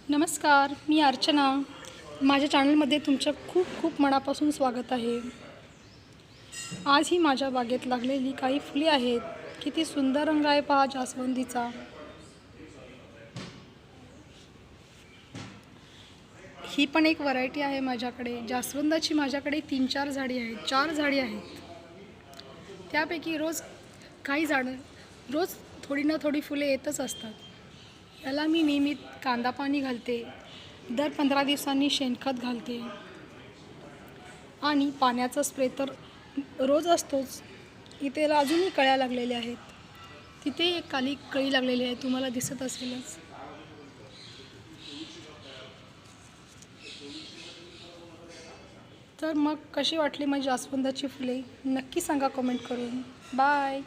नमस्कार, मी अर्चना. माझ्या चॅनलमध्ये तुमचं खूप खूप मनापासून स्वागत आहे. आज ही माझ्या बागेत लागलेली काही फुले आहेत. किती सुंदर रंग आहे पहा जास्वंदीचा. ही पण एक व्हरायटी आहे माझ्याकडे. जास्वंदाची माझ्याकडे 3-4 झाडी आहेत, 4 झाडी आहेत. त्यापैकी रोज थोडी ना थोडी फुले येतच असतात. याला मी नियमित कांदा पाणी घालते, दर 15 दिवसांनी शेणखत घालते आणि पाण्याचा स्प्रे तर रोज असतोच. इथे अजूनही कळ्या लागलेल्या आहेत. तिथे एक काली कळी लागलेली आहे, तुम्हाला दिसत असेलच. तर मग कशी वाटली माझी जास्वंदाची फुले नक्की सांगा कमेंट करून. बाय.